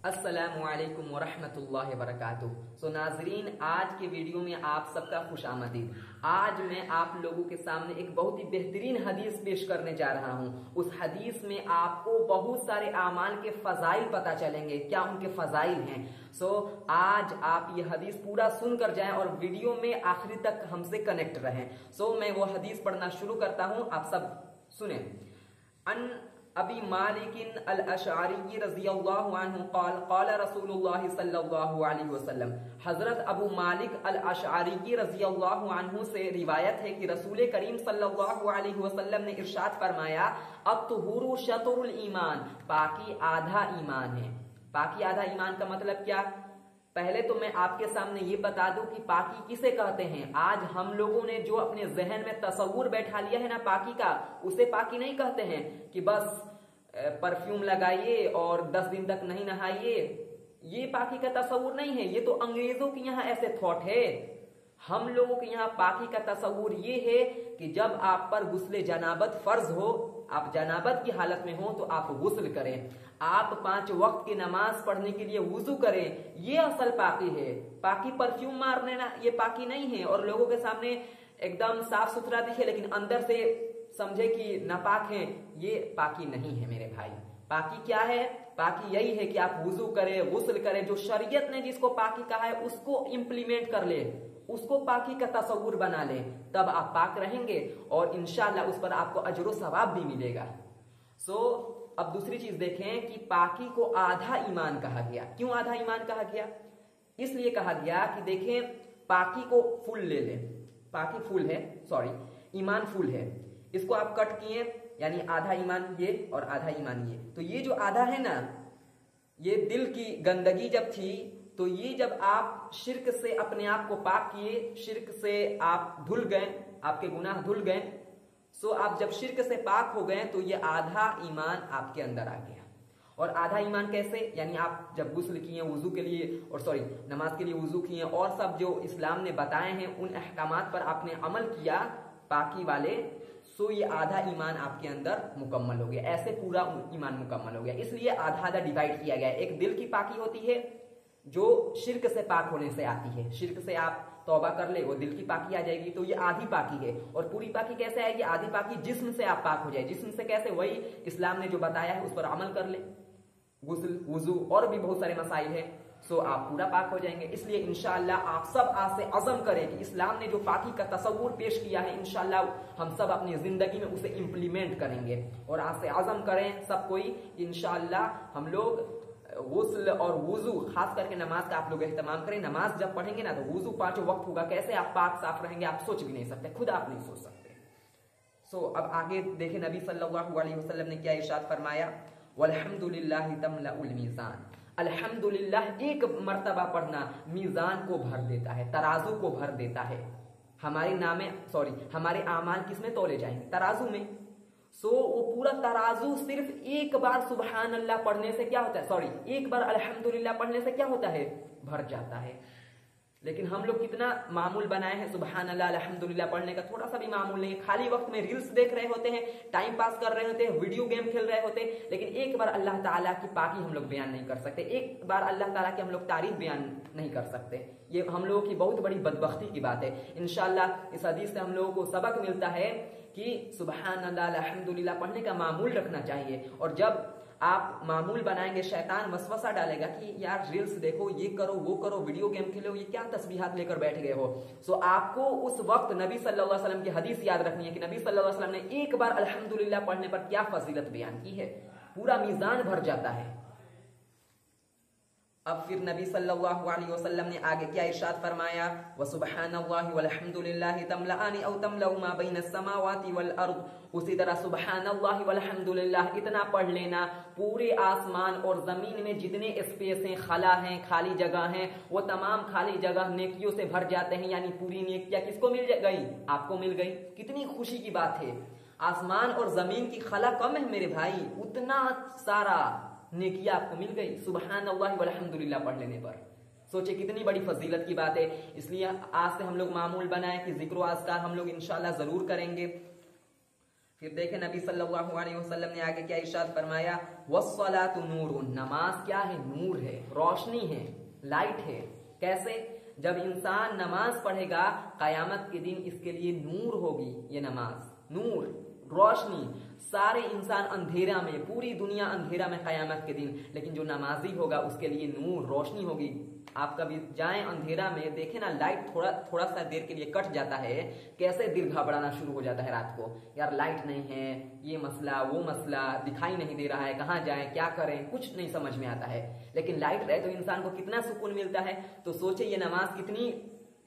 السلام علیکم ورحمۃ اللہ وبرکاتہ۔ ناظرین، آج کے ویڈیو میں آپ سب کا خوش آمدید۔ آج میں آپ لوگوں کے سامنے ایک بہت ہی بہترین حدیث پیش کرنے جا رہا ہوں۔ اس حدیث میں آپ کو بہت سارے اعمال کے فضائل پتہ چلیں گے، کیا ان کے فضائل ہیں۔ آج آپ یہ حدیث پورا سن کر جائیں اور ویڈیو میں آخری تک ہم سے کنیکٹ رہیں۔ میں وہ حدیث پڑھنا شروع کرتا ہوں، آپ سب سنیں۔ ان ابی مالک الاشعری رضی اللہ عنہ قال قال رسول اللہ صلی اللہ علیہ وسلم، حضرت ابو مالک الاشعری رضی اللہ عنہ سے روایت ہے کہ رسول کریم صلی اللہ علیہ وسلم نے ارشاد فرمایا، الطہور شطر الایمان، پاکی آدھا ایمان ہے۔ پاکی آدھا ایمان کا مطلب کیا؟ پہلے تو میں آپ کے سامنے یہ بتا دوں کہ پاکی کسے کہتے ہیں۔ آج ہم لوگوں نے جو اپنے ذہن میں تصور بیٹھا لیا ہے نا پاکی کا، اسے پاکی نہیں کہتے ہیں کہ بس پرفیوم لگائیے اور 10 دن تک نہیں نہائیے، یہ پاکی کا تصور نہیں ہے۔ یہ تو انگریزوں کے یہاں ایسے تھاٹ ہے۔ ہم لوگوں کے یہاں پاکی کا تصور یہ ہے کہ جب آپ پر غسل جنابت فرض ہو، آپ جنابت کی حالت میں ہوں تو آپ غسل کریں، آپ 5 وقت کی نماز پڑھنے کے لیے وضو کریں، یہ اصل پاکی ہے۔ پاکی پرفیوم مارنے یہ پاکی نہیں ہے، اور لوگوں کے سامنے ایک دم صاف ستھرا دکھے لیکن اندر سے سمجھے کہ ناپاک ہیں، یہ پاکی نہیں ہے میرے بھائی۔ پاکی کیا ہے؟ پاکی یہی ہے کہ آپ وضو کریں، غسل کریں، جو شریعت نے جس کو پاکی کہا ہے اس کو امپلیمنٹ کر لیں، اس کو پاکی کا تصور بنا لیں، تب آپ پاک رہیں گے اور انشاءاللہ اس پر آپ کو اجر و ثواب بھی ملے گا۔ اب دوسری چیز دیکھیں کہ پاکی کو آدھا ایمان کہا گیا۔ کیوں آدھا ایمان کہا گیا؟ اس لیے کہا گیا کہ دیکھیں پاکی کو فل لے لیں، پاکی فل ہے، ایمان فل ہے، اس کو آپ کٹ کیے یعنی آدھا ایمان یہ اور آدھا ایمان یہ، تو یہ جو آدھا ہے نا، یہ دل کی گندگی جب تھی تو یہ جب آپ شرک سے اپنے آپ کو پاک کیے، شرک سے آپ دھل گئے، آپ کے گناہ دھل گئے، آپ جب شرک سے پاک ہو گئے تو یہ آدھا ایمان آپ کے اندر آ گیا۔ اور آدھا ایمان کیسے؟ یعنی آپ جب غسل کیے وضو کے لیے اور نماز کے لیے وضو کیے اور سب جو اسلام نے بتائے ہیں ان احکامات پر آپ نے عمل کیا پاکی والے، یہ آدھا ایمان آپ کے اندر مکمل ہو گیا، ایسے پورا ایمان مکمل ہو گیا۔ اس لیے آدھا آدھا ڈیوائڈ کیا گیا ہے۔ ایک دل کی پاکی ہوتی ہے جو شرک سے پاک ہونے سے آتی ہے، شرک سے آپ توبہ کر لے وہ دل کی پاکی آ جائے گی، تو یہ آدھی پاکی ہے۔ اور پوری پاکی کیسے آئے گی؟ آدھی پاکی جسم سے آپ پاک ہو جائے۔ جسم سے کیسے؟ وہی اسلام نے جو بتایا ہے اس پر عمل کر لے، غسل، وضو اور بھی بہت سارے مسائل ہیں، آپ پورا پاک ہو جائیں گے۔ اس لیے انشاءاللہ آپ سب آج سے عزم کریں کہ اسلام نے جو پاکی کا تصور پیش کیا ہے انشاءاللہ ہم سب اپنی زندگی میں اسے امپلیمنٹ کریں گے، اور آج سے عزم کریں سب کوئی انشاءاللہ ہم لوگ غسل اور وضو، خاص کر کے نماز کا آپ لوگ اہتمام کریں۔ نماز جب پڑھیں گے نا تو وضو 5 وقت ہوگا، کیسے آپ پاک صاف رہیں گے آپ سوچ بھی نہیں سکتے، خود آپ نہیں سوچ سکتے۔ اب آگے دیکھیں نبی صلی اللہ علیہ وسلم نے کیا ارشاد فرمایا، والحمدللہ تملأ المیزان، الحمدللہ ایک مرتبہ پڑھنا میزان کو بھر دیتا ہے، ترازو کو بھر دیتا ہے۔ ہمارے اعمال کس میں تولے جائیں گے؟ ترازو میں۔ وہ پورا ترازو صرف ایک بار سبحان اللہ پڑھنے سے کیا ہوتا ہے، ایک بار الحمدللہ پڑھنے سے کیا ہوتا ہے؟ بھر جاتا ہے۔ لیکن ہم لوگ کتنا معمول بنائے ہیں سبحان اللہ الحمدللہ پڑھنے کا؟ تھوڑا سا بھی معمول نہیں ہے۔ خالی وقت میں ریلز دیکھ رہے ہوتے ہیں، ٹائم پاس کر رہے ہوتے ہیں، ویڈیو گیم کھیل رہے ہوتے ہیں، لیکن ایک بار اللہ تعالیٰ کی پاکی ہم لوگ بیان نہیں کر سکتے، ایک بار اللہ تعالیٰ کی ہم لوگ تعریف بیان نہیں کر سکتے۔ یہ ہم لوگوں کی بہت بڑی بدبختی کی بات ہے۔ انشاءاللہ اس حدیث سے ہم لوگوں کو سبق ملتا ہے کہ سبحان اللہ الحمدللہ پڑھنے کا معمول رکھنا چاہیے، اور جب آپ معمول بنائیں گے شیطان وسوسہ ڈالے گا کہ یار ریلز دیکھو، یہ کرو وہ کرو، ویڈیو گیم کھیلو، یہ کیا تسبیحات لے کر بیٹھ گئے ہو۔ آپ کو اس وقت نبی صلی اللہ علیہ وسلم کی حدیث یاد رکھنی ہے کہ نبی صلی اللہ علیہ وسلم نے ایک بار الحمدللہ پڑھنے پر کیا فضیلت بیان کی ہے، پورا میزان بھر جاتا ہے۔ اب پھر نبی صلی اللہ علیہ وسلم نے آگے کیا ارشاد فرمایا، وَسُبْحَانَ اللَّهِ وَالْحَمْدُ لِلَّهِ تَمْلَآنِ أَوْ تَمْلَأُ مَا بَيْنَ السَّمَاوَاتِ وَالْأَرْضِ۔ اسی طرح سبحان اللہ والحمد للہ اتنا پڑھ لینا پورے آسمان اور زمین میں جتنے اسپیس ہیں، خلا ہیں، خالی جگہ ہیں، وہ تمام خالی جگہ نیکیوں سے بھر جاتے ہیں، یعنی پوری نیکیاں کس کو مل گئی؟ آپ کو مل گئی۔ کتنی خوشی کی بات ہے، آسمان اور زمین کی خلا کم ہے میرے بھائی، اتنا سارا نیکیاں آپ کو مل گئی سبحان اللہ والحمدللہ پڑھ لینے پر۔ سوچے کتنی بڑی فضیلت کی بات ہے۔ اس لیے آج سے ہم لوگ معمول بنائیں کہ ذکر و اذکار ہم لوگ انشاءاللہ ضرور کریں گے۔ پھر دیکھیں نبی صلی اللہ علیہ وسلم نے آگے کیا ارشاد فرمایا، वस्सलातु नूरुन, नमाज क्या है? नूर है, रोशनी है, लाइट है। कैसे? जब इंसान नमाज पढ़ेगा कयामत के दिन इसके लिए नूर होगी। ये नमाज नूर, रोशनी, सारे इंसान अंधेरा में, पूरी दुनिया अंधेरा में कयामत के दिन, लेकिन जो नमाजी होगा उसके लिए नूर, रोशनी होगी। आप कभी जाएं अंधेरा में, देखें ना, लाइट थोड़ा सा देर के लिए कट जाता है, कैसे दिल घबराना शुरू हो जाता है रात को, यार लाइट नहीं है, ये मसला वो मसला, दिखाई नहीं दे रहा है, कहाँ जाएं, क्या करें, कुछ नहीं समझ में आता है। लेकिन लाइट रहे तो इंसान को कितना सुकून मिलता है। तो सोचे ये नमाज कितनी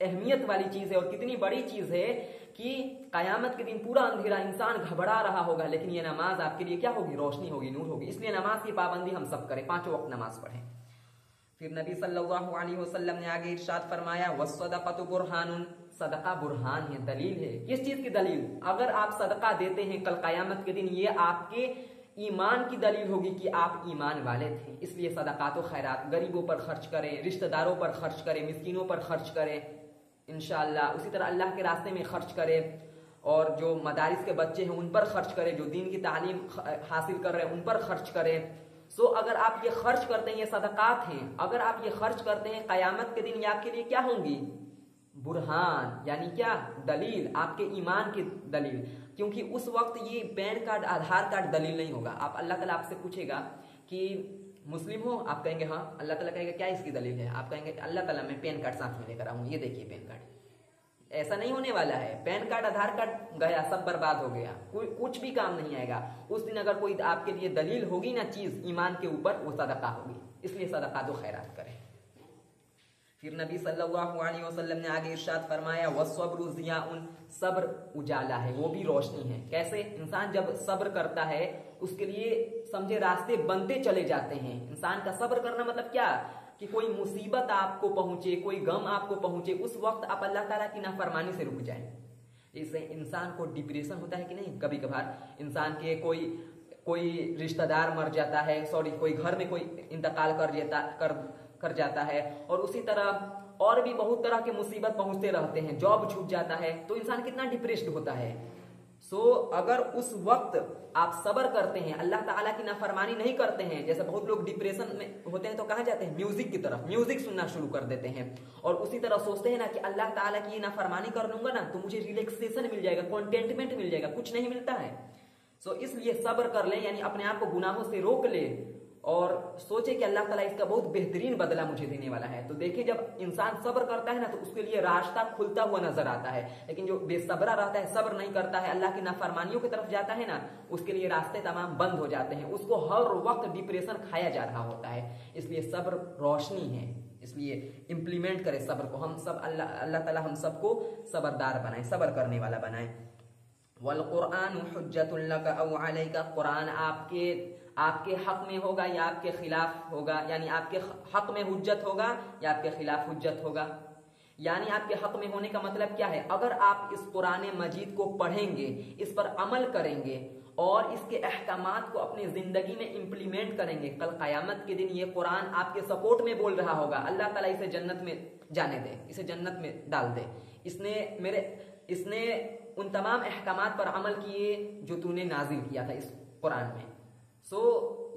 अहमियत वाली चीज है और कितनी बड़ी चीज है कि कयामत के दिन पूरा अंधेरा, इंसान घबरा रहा होगा, लेकिन ये नमाज आपके लिए क्या होगी? रोशनी होगी, नूर होगी। इसलिए नमाज की पाबंदी हम सब करें, 5 वक्त नमाज पढ़ें। फिर नबी सल्लल्लाहु अलैहि वसल्लम ने आगे इरशाद फरमाया, वस्सदक़तु बुरहानुन, सदका बुरहान है, दलील है। किस चीज की दलील? अगर आप सदका देते हैं कल कयामत के दिन, ये आपके ईमान की दलील होगी कि आप ईमान वाले थे। इसलिए सदकात व खैरात, गरीबों पर खर्च करें, रिश्तेदारों पर खर्च करें, मिस्कीनों पर खर्च करें इंशाअल्लाह। उसी तरह अल्लाह के रास्ते में खर्च करें, और जो मदारिस के बच्चे हैं उन पर खर्च करें, जो दीन की तालीम हासिल कर रहे हैं उन पर खर्च करें। सो अगर आप ये खर्च करते हैं, ये सदकात हैं, अगर आप ये खर्च करते हैं कयामत के दिन, ये आपके लिए क्या होंगी? बुरहान, यानी क्या? दलील, आपके ईमान की दलील। क्योंकि उस वक्त ये पैन कार्ड, आधार कार्ड दलील नहीं होगा। आप अल्लाह ताला आपसे पूछेगा कि मुस्लिम हो, आप कहेंगे हाँ, अल्लाह ताला कहेगा क्या इसकी दलील है? आप कहेंगे अल्लाह ताला मैं पैन कार्ड साथ में लेकर आऊँ, ये देखिए पैन कार्ड। ऐसा नहीं होने वाला है। पैन कार्ड, आधार कार्ड गया, सब बर्बाद हो गया, कुछ भी काम नहीं आएगा। उस दिन अगर कोई आपके लिए दलील होगी ना चीज ईमान के ऊपर, वो सदका होगी। इसलिए सदका तो खैरात करें। फिर नबी सल्लल्लाहु अलैहि वसल्लम ने आगे इरशाद फरमाया, वस्सब्रु ज़ियाउन, सब्र उजाला है, वो भी रोशनी है। कैसे? इंसान जब सब्र करता है उसके लिए समझे रास्ते बनते चले जाते हैं। इंसान का सब्र करना मतलब क्या? कि कोई मुसीबत आपको पहुंचे, कोई गम आपको पहुंचे, उस वक्त आप अल्लाह ताला की नाफरमानी से रुक जाएं। इससे इंसान को डिप्रेशन होता है कि नहीं? कभी कभार इंसान के कोई रिश्तेदार मर जाता है, कोई घर में कोई इंतकाल कर जाता है, और उसी तरह और भी बहुत तरह के मुसीबत पहुंचते रहते हैं, जॉब छूट जाता है, तो इंसान कितना डिप्रेस्ड होता है। अगर उस वक्त आप सब्र करते हैं, अल्लाह ताला की नाफरमानी नहीं करते हैं, जैसे बहुत लोग डिप्रेशन में होते हैं तो कहाँ जाते हैं? म्यूजिक की तरफ, म्यूजिक सुनना शुरू कर देते हैं, और उसी तरह सोचते हैं ना कि अल्लाह ताला की नाफरमानी कर लूंगा ना तो मुझे रिलैक्सेशन मिल जाएगा, कंटेंटमेंट मिल जाएगा। कुछ नहीं मिलता है। इसलिए सब्र कर लें, यानी अपने आप को गुनाहों से रोक ले और सोचे कि अल्लाह ताला इसका बहुत बेहतरीन बदला मुझे देने वाला है। तो देखिए, जब इंसान सब्र करता है ना तो उसके लिए रास्ता खुलता हुआ नजर आता है। लेकिन जो बेसब्रा रहता है, सब्र नहीं करता है, अल्लाह की नाफरमानियों की तरफ जाता है ना, उसके लिए रास्ते तमाम बंद हो जाते हैं, उसको हर वक्त डिप्रेशन खाया जा रहा होता है। इसलिए सब्र रोशनी है, इसलिए इम्प्लीमेंट करें सब्र को। हम सब अल्लाह ताला हम सबको सबरदार बनाए, सब्र करने वाला बनाए। वल कुरान हुज्जतुन लका औ अलैका, कुरान आपके हक में होगा या आपके खिलाफ होगा, यानी आपके हक में हुज्जत होगा या आपके खिलाफ हुज्जत होगा। यानी आपके हक में होने का मतलब क्या है? अगर आप इस कुरान मजीद को पढ़ेंगे, इस पर अमल करेंगे और इसके अहकामात को अपनी जिंदगी में इम्प्लीमेंट करेंगे, कल क़यामत के दिन ये कुरान आपके सपोर्ट में बोल रहा होगा, अल्लाह ताला इसे जन्नत में जाने दे, इसे जन्नत में डाल दे, इसने उन तमाम अहकामात पर अमल किए जो तूने नाजिल किया था इस कुरान में।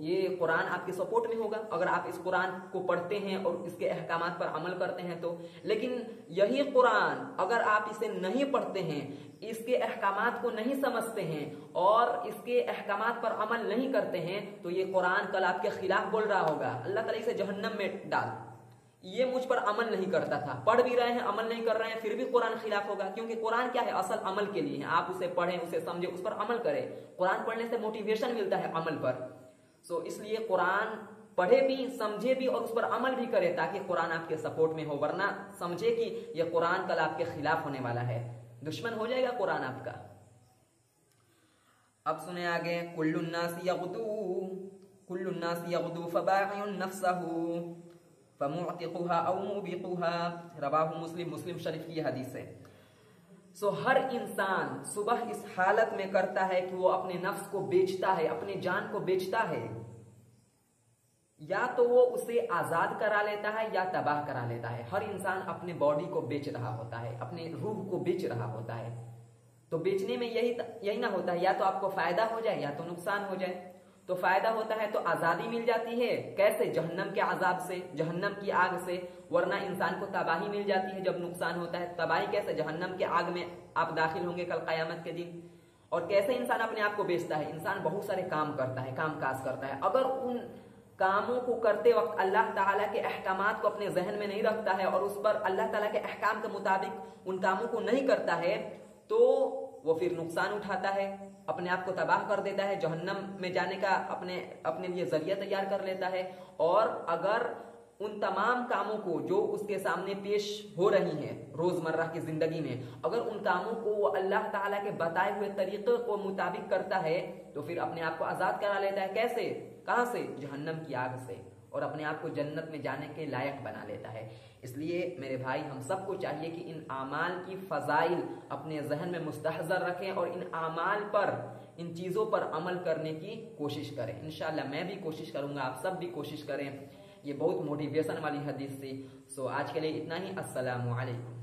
ये कुरान आपके सपोर्ट में होगा अगर आप इस कुरान को पढ़ते हैं और इसके अहकामात पर अमल करते हैं तो। लेकिन यही कुरान अगर आप इसे नहीं पढ़ते हैं, इसके अहकामात को नहीं समझते हैं और इसके अहकामात पर अमल नहीं करते हैं, तो ये कुरान कल आपके खिलाफ बोल रहा होगा, अल्लाह ताला इसे जहन्नम में डाल, ये मुझ पर अमल नहीं करता था। पढ़ भी रहे हैं, अमल नहीं कर रहे हैं, फिर भी कुरान खिलाफ होगा, क्योंकि कुरान क्या है? असल अमल के लिए है। आप उसे पढ़ें, उसे समझें, उस पर अमल करें। कुरान पढ़ने से मोटिवेशन मिलता है अमल पर। इसलिए कुरान पढ़े भी, समझे भी और उस पर अमल भी करे ताकि कुरान आपके सपोर्ट में हो। वरना समझे कि यह कुरान कल आपके खिलाफ होने वाला है, दुश्मन हो जाएगा कुरान आपका। अब सुने आगे, कुल्लुन्नासी यग़दू फबाइउन नफ्सहू फमुअतिकुहा औ मुबिकुहा, रवाहु मुस्लिम, मुस्लिम शरीफ की हदीस है। हर इंसान सुबह इस हालत में करता है कि वो अपने नफ्स को बेचता है, अपनी जान को बेचता है। या तो वो उसे आजाद करा लेता है या तबाह करा लेता है। हर इंसान अपने बॉडी को बेच रहा होता है, अपने रूह को बेच रहा होता है। तो बेचने में यही ना होता है, या तो आपको फायदा हो जाए या तो नुकसान हो जाए। तो फायदा होता है, तो आजादी मिल जाती है। कैसे? जहन्नम के अजाब से, जहन्नम की आग से। वरना इंसान को तबाही मिल जाती है जब नुकसान होता है। तबाही कैसे? जहन्नम के आग में आप दाखिल होंगे कल क़यामत के दिन। और कैसे इंसान अपने आप को बेचता है? इंसान बहुत सारे काम करता है, काम काज करता है, अगर उन कामों को करते वक्त अल्लाह ताला के अहकामात को अपने जहन में नहीं रखता है और उस पर अल्लाह ताला के अहकाम के मुताबिक उन कामों को नहीं करता है, तो वो फिर नुकसान उठाता है, अपने आप को तबाह कर देता है, जहन्नम में जाने का अपने लिए जरिया तैयार कर लेता है। और अगर उन तमाम कामों को जो उसके सामने पेश हो रही हैं रोजमर्रा की जिंदगी में, अगर उन कामों को वो अल्लाह ताला के बताए हुए तरीके को मुताबिक करता है, तो फिर अपने आप को आजाद करा लेता है। कैसे? कहां से? जहन्नम की आग से। और अपने आप को जन्नत में जाने के लायक बना लेता है। इसलिए मेरे भाई, हम सबको चाहिए कि इन आमाल की फजाइल अपने जहन में मुस्तहज़र रखें और इन आमाल पर, इन चीज़ों पर अमल करने की कोशिश करें। इंशाअल्लाह मैं भी कोशिश करूंगा, आप सब भी कोशिश करें। ये बहुत मोटिवेशन वाली हदीस थी। सो आज के लिए इतना ही। अस्सलामु अलैकुम।